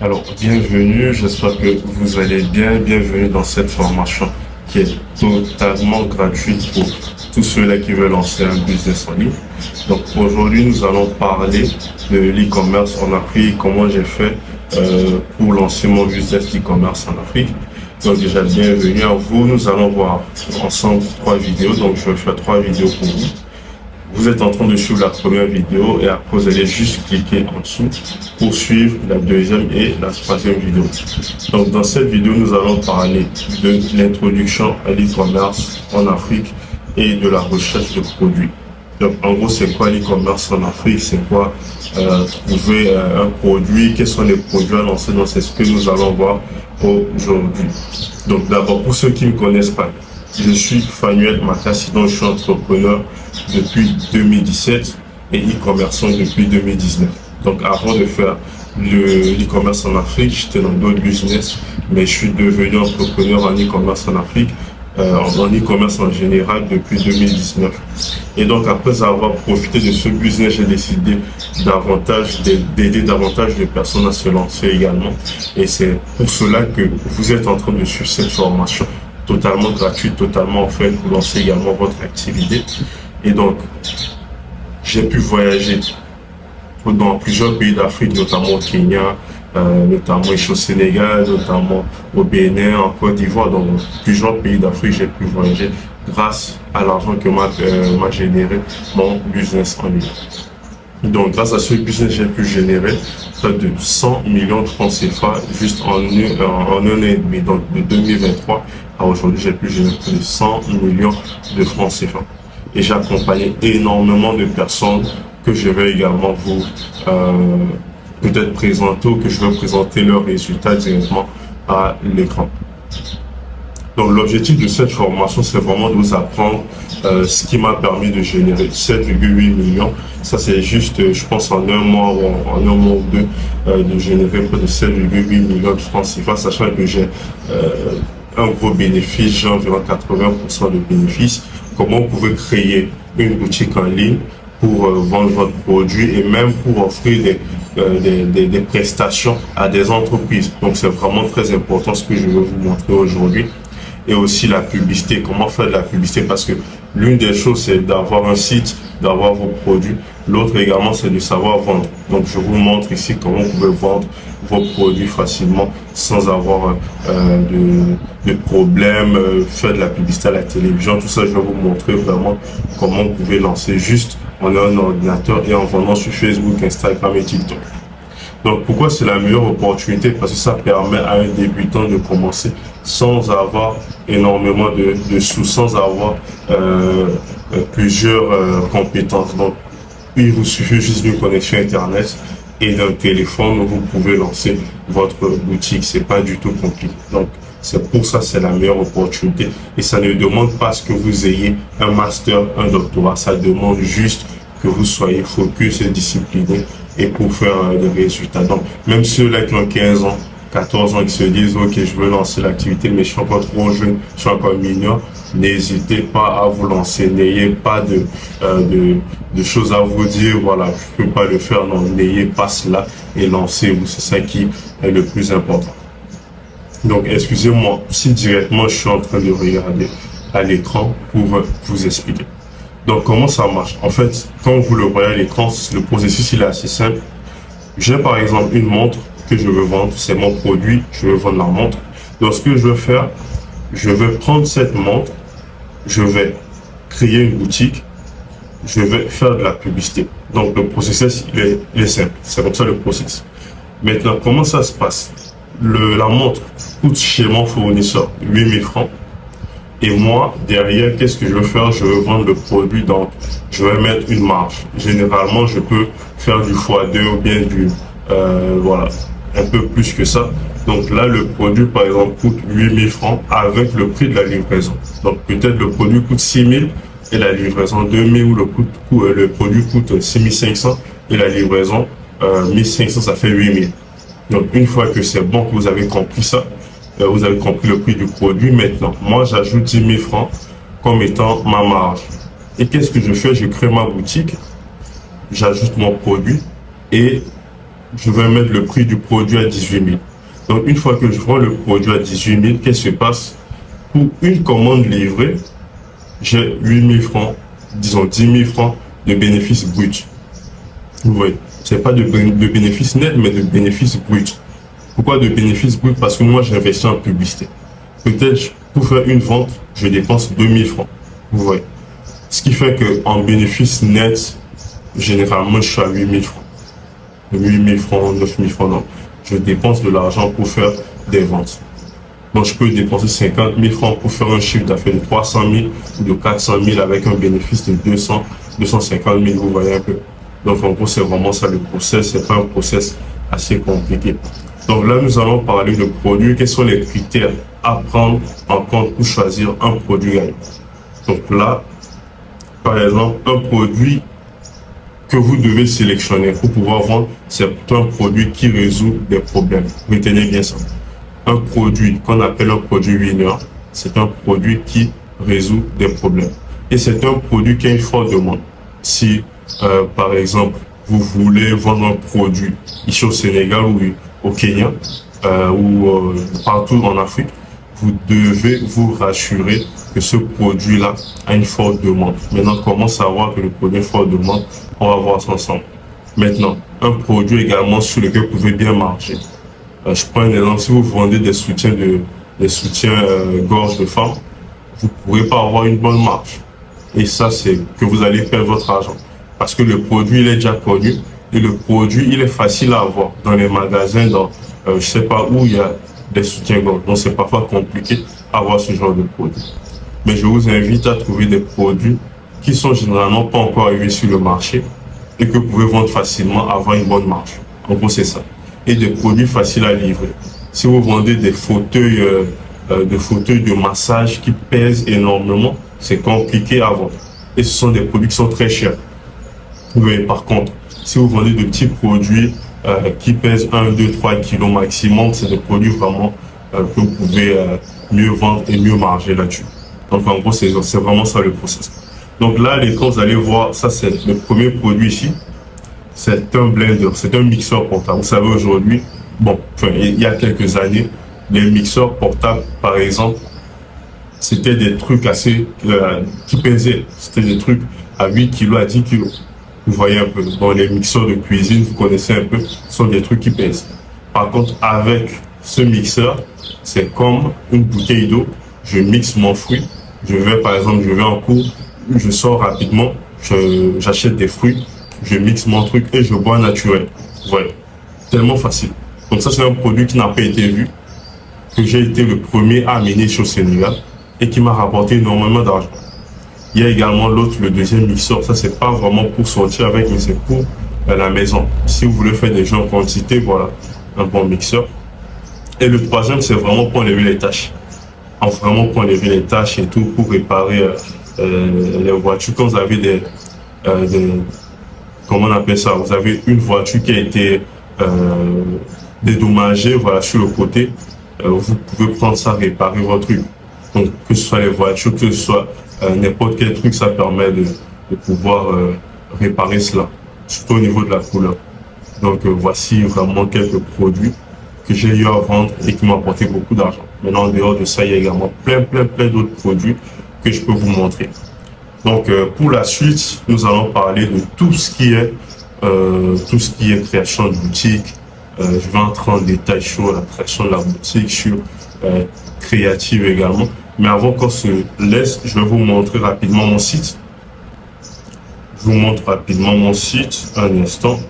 Alors, bienvenue, j'espère que vous allez bien. Bienvenue dans cette formation qui est totalement gratuite pour tous ceux-là qui veulent lancer un business en ligne. Donc, aujourd'hui, nous allons parler de l'e-commerce en Afrique, comment j'ai fait pour lancer mon business d'e-commerce en Afrique. Donc, déjà, bienvenue à vous. Nous allons voir ensemble 3 vidéos. Donc, je vais faire 3 vidéos pour vous. Vous êtes en train de suivre la première vidéo et après vous allez juste cliquer en dessous pour suivre la deuxième et la troisième vidéo. Donc dans cette vidéo, nous allons parler de l'introduction à l'e-commerce en Afrique et de la recherche de produits. Donc en gros, c'est quoi l'e-commerce en Afrique? C'est quoi trouver un produit? Quels sont les produits à lancer? Donc c'est ce que nous allons voir aujourd'hui. Donc d'abord, pour ceux qui ne me connaissent pas, je suis Fanuel Makassi, donc je suis entrepreneur depuis 2017 et e-commerçant depuis 2019. Donc avant de faire l'e-commerce en Afrique, j'étais dans d'autres business, mais je suis devenu entrepreneur en e-commerce en Afrique, en e-commerce en général depuis 2019. Et donc après avoir profité de ce business, j'ai décidé d'aider davantage de personnes à se lancer également. Et c'est pour cela que vous êtes en train de suivre cette formation totalement gratuite, totalement offerte pour lancer également votre activité. Et donc, j'ai pu voyager dans plusieurs pays d'Afrique, notamment au Kenya, notamment au Sénégal, notamment au Bénin, en Côte d'Ivoire, dans plusieurs pays d'Afrique, j'ai pu voyager grâce à l'argent que m'a généré mon business en ligne. Donc, grâce à ce business, j'ai pu générer près de 100 millions de francs CFA juste en un an et demi. Donc, de 2023 à aujourd'hui, j'ai pu générer plus de 100 millions de francs CFA. Et j'ai accompagné énormément de personnes que je vais également vous peut-être présenter ou que je vais présenter leurs résultats directement à l'écran. Donc l'objectif de cette formation, c'est vraiment de vous apprendre ce qui m'a permis de générer 7,8 millions. Ça c'est juste, je pense, en un mois ou deux, de générer près de 7,8 millions de francs CFA, sachant que j'ai un gros bénéfice, j'ai environ 80% de bénéfices. Comment vous pouvez créer une boutique en ligne pour vendre votre produit et même pour offrir des prestations à des entreprises. Donc c'est vraiment très important ce que je vais vous montrer aujourd'hui. Et aussi la publicité, comment faire de la publicité, parce que l'une des choses c'est d'avoir un site, d'avoir vos produits. L'autre également c'est de savoir vendre. Donc je vous montre ici comment vous pouvez vendre vos produits facilement sans avoir de problème, faire de la publicité à la télévision. Tout ça, je vais vous montrer vraiment comment vous pouvez lancer juste en un ordinateur et en vendant sur Facebook, Instagram et TikTok. Donc pourquoi c'est la meilleure opportunité? Parce que ça permet à un débutant de commencer sans avoir énormément de sous, sans avoir plusieurs compétences. Donc il vous suffit juste d'une connexion internet et d'un téléphone, vous pouvez lancer votre boutique. C'est pas du tout compliqué. Donc c'est pour ça c'est la meilleure opportunité. Et ça ne demande pas ce que vous ayez un master, un doctorat. Ça demande juste que vous soyez focus et discipliné et pour faire des résultats. Donc, même ceux-là qui ont 15 ans, 14 ans, qui se disent, OK, je veux lancer l'activité, mais je suis encore trop jeune, je suis encore mineur, n'hésitez pas à vous lancer. N'ayez pas de choses à vous dire, voilà, je peux pas le faire. Non, n'ayez pas cela et lancez-vous. C'est ça qui est le plus important. Donc, excusez-moi si directement je suis en train de regarder à l'écran pour vous expliquer. Donc, comment ça marche? En fait, quand vous le voyez à l'écran, le processus il est assez simple. J'ai par exemple une montre que je veux vendre, c'est mon produit, je veux vendre la montre. Donc, ce que je veux faire, je vais prendre cette montre, je vais créer une boutique, je vais faire de la publicité. Donc, le processus il est simple. C'est comme ça le processus. Maintenant, comment ça se passe? La montre coûte chez mon fournisseur 8 000 francs. Et moi, derrière, qu'est-ce que je veux faire? Je veux vendre le produit, donc je vais mettre une marge. Généralement, je peux faire du x2 ou bien voilà, un peu plus que ça. Donc là, le produit, par exemple, coûte 8 000 francs avec le prix de la livraison. Donc peut-être le produit coûte 6 000 et la livraison 2 000 ou le produit coûte 6 500 et la livraison 1 500, ça fait 8 000. Donc une fois que c'est bon, que vous avez compris ça, vous avez compris le prix du produit. Maintenant, moi, j'ajoute 10 000 francs comme étant ma marge. Et qu'est-ce que je fais? Je crée ma boutique, j'ajoute mon produit et je vais mettre le prix du produit à 18 000. Donc, une fois que je vends le produit à 18 000, qu'est-ce qui se passe? Pour une commande livrée, j'ai 8 000 francs, disons 10 000 francs de bénéfices bruts. Vous voyez, c'est pas de bénéfices nets, mais de bénéfices bruts. Pourquoi de bénéfices bruts? Parce que moi, j'investis en publicité. Peut-être, pour faire une vente, je dépense 2 000 francs. Vous voyez. Ce qui fait qu'en bénéfice net, généralement, je suis à 8 000 francs. 8 000 francs, 9 000 francs, non. Je dépense de l'argent pour faire des ventes. Donc, je peux dépenser 50 000 francs pour faire un chiffre d'affaires de 300 000 ou de 400 000 avec un bénéfice de 200, 250 000, vous voyez un peu. Donc, en gros, c'est vraiment ça le process. C'est pas un process assez compliqué. Donc là, nous allons parler de produits. Quels sont les critères à prendre en compte pour choisir un produit gagnant? Donc là, par exemple, un produit que vous devez sélectionner pour pouvoir vendre, c'est un produit qui résout des problèmes. Retenez bien ça. Un produit qu'on appelle un produit winner, c'est un produit qui résout des problèmes. Et c'est un produit qui a une forte demande. Si, par exemple, vous voulez vendre un produit ici au Sénégal ou au Kenya ou partout en Afrique, vous devez vous rassurer que ce produit-là a une forte demande. Maintenant, comment savoir que le produit a une forte demande? On va voir ça ensemble. Maintenant, un produit également sur lequel vous pouvez bien marger. Je prends un exemple, si vous vendez des soutiens gorge de femme, vous ne pourrez pas avoir une bonne marge. Et ça, c'est que vous allez perdre votre argent. Parce que le produit, il est déjà connu et le produit, il est facile à avoir dans les magasins, dans je sais pas où il y a des soutiens-gorge. Donc, c'est parfois compliqué à avoir ce genre de produit. Mais je vous invite à trouver des produits qui sont généralement pas encore arrivés sur le marché et que vous pouvez vendre facilement, avoir une bonne marge. En gros, c'est ça. Et des produits faciles à livrer. Si vous vendez des fauteuils de massage qui pèsent énormément, c'est compliqué à vendre. Et ce sont des produits qui sont très chers. Mais par contre, si vous vendez de petits produits qui pèsent 1, 2, 3 kilos maximum, c'est des produits vraiment que vous pouvez mieux vendre et mieux marger là-dessus. Donc en gros, c'est vraiment ça le process. Donc là, l'écran, vous allez voir, ça c'est le premier produit ici. C'est un blender, c'est un mixeur portable. Vous savez aujourd'hui, bon, enfin, il y a quelques années, les mixeurs portables, par exemple, c'était des trucs assez qui pesaient. C'était des trucs à 8 kilos, à 10 kilos. Vous voyez un peu. Dans les mixeurs de cuisine, vous connaissez un peu, ce sont des trucs qui pèsent. Par contre, avec ce mixeur, c'est comme une bouteille d'eau. Je mixe mon fruit. Je vais, par exemple, je vais en cours, je sors rapidement, j'achète des fruits, je mixe mon truc et je bois naturel. Voilà. Tellement facile. Donc ça, c'est un produit qui n'a pas été vu, que j'ai été le premier à amener au Sénégal et qui m'a rapporté énormément d'argent. Il y a également l'autre, le deuxième mixeur. Ça, c'est pas vraiment pour sortir avec, mais c'est pour la maison. Si vous voulez faire des jeux en quantité, voilà, un bon mixeur. Et le troisième, c'est vraiment pour enlever les tâches. Vraiment pour enlever les tâches et tout, pour réparer les voitures. Quand vous avez des comment on appelle ça? Vous avez une voiture qui a été dédommagée, voilà, sur le côté. Vous pouvez prendre ça, réparer votre truc. Donc, que ce soit les voitures, que ce soit n'importe quel truc, ça permet de pouvoir réparer cela, surtout au niveau de la couleur. Donc, voici vraiment quelques produits que j'ai eu à vendre et qui m'ont apporté beaucoup d'argent. Maintenant, en dehors de ça, il y a également plein d'autres produits que je peux vous montrer. Donc, pour la suite, nous allons parler de tout ce qui est création de boutique. Je vais entrer en détail sur la création de la boutique, sur créative également. Mais avant qu'on se laisse, je vais vous montrer rapidement mon site. Je vous montre rapidement mon site, un instant.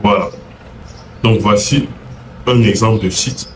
Voilà. Donc voici un exemple de site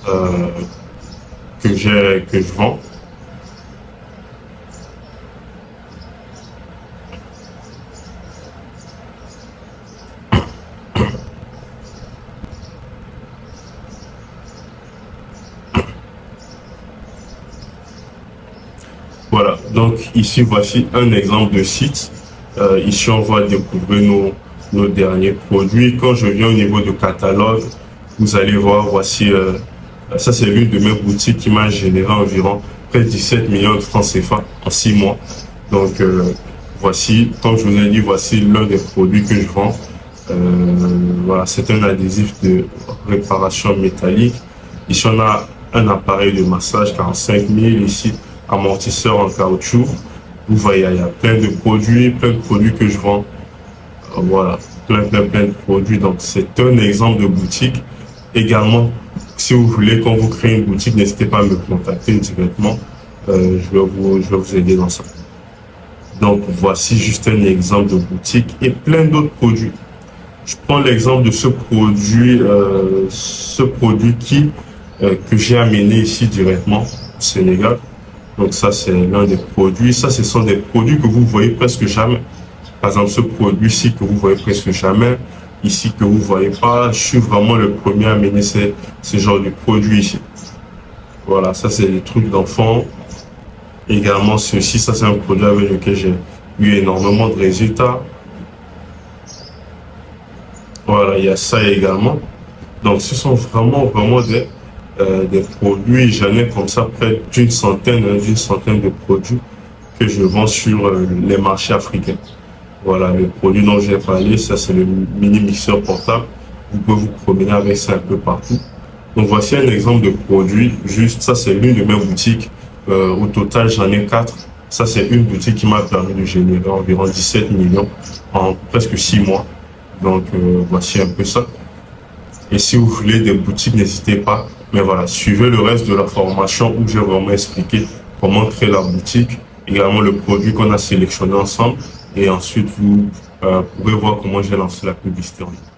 que je vends. Voilà, donc ici voici un exemple de site. Ici on va découvrir nos derniers produits. Quand je viens au niveau de catalogue, vous allez voir, voici, ça c'est l'une de mes boutiques qui m'a généré environ près de 17 millions de francs CFA en 6 mois. Donc, voici, comme je vous ai dit, voici l'un des produits que je vends. Voilà, c'est un adhésif de réparation métallique. Ici, on a un appareil de massage 45 000. Ici, amortisseur en caoutchouc. Vous voyez, il y a plein de produits que je vends. Voilà, plein de produits. Donc, c'est un exemple de boutique. Également, si vous voulez, quand vous créez une boutique, n'hésitez pas à me contacter directement. Je vais vous aider dans ça. Donc, voici juste un exemple de boutique et plein d'autres produits. Je prends l'exemple de ce produit que j'ai amené ici directement au Sénégal. Donc ça, c'est l'un des produits. Ça, ce sont des produits que vous voyez presque jamais. Par exemple, ce produit-ci que vous voyez presque jamais, ici que vous voyez pas, je suis vraiment le premier à amener ce genre de produits ici. Voilà, ça c'est des trucs d'enfants. Également, ceci, ça c'est un produit avec lequel j'ai eu énormément de résultats. Voilà, il y a ça également. Donc, ce sont vraiment des produits. J'en ai comme ça près d'une centaine de produits que je vends sur les marchés africains. Voilà, le produit dont j'ai parlé, ça c'est le mini mixeur portable. Vous pouvez vous promener avec ça un peu partout. Donc, voici un exemple de produit. Juste, ça c'est l'une de mes boutiques. Au total, j'en ai 4. Ça, c'est une boutique qui m'a permis de générer environ 17 millions en presque 6 mois. Donc, voici un peu ça. Et si vous voulez des boutiques, n'hésitez pas. Mais voilà, suivez le reste de la formation où j'ai vraiment expliqué comment créer la boutique, également le produit qu'on a sélectionné ensemble. Et ensuite, vous pourrez voir comment j'ai lancé la publicité en ligne.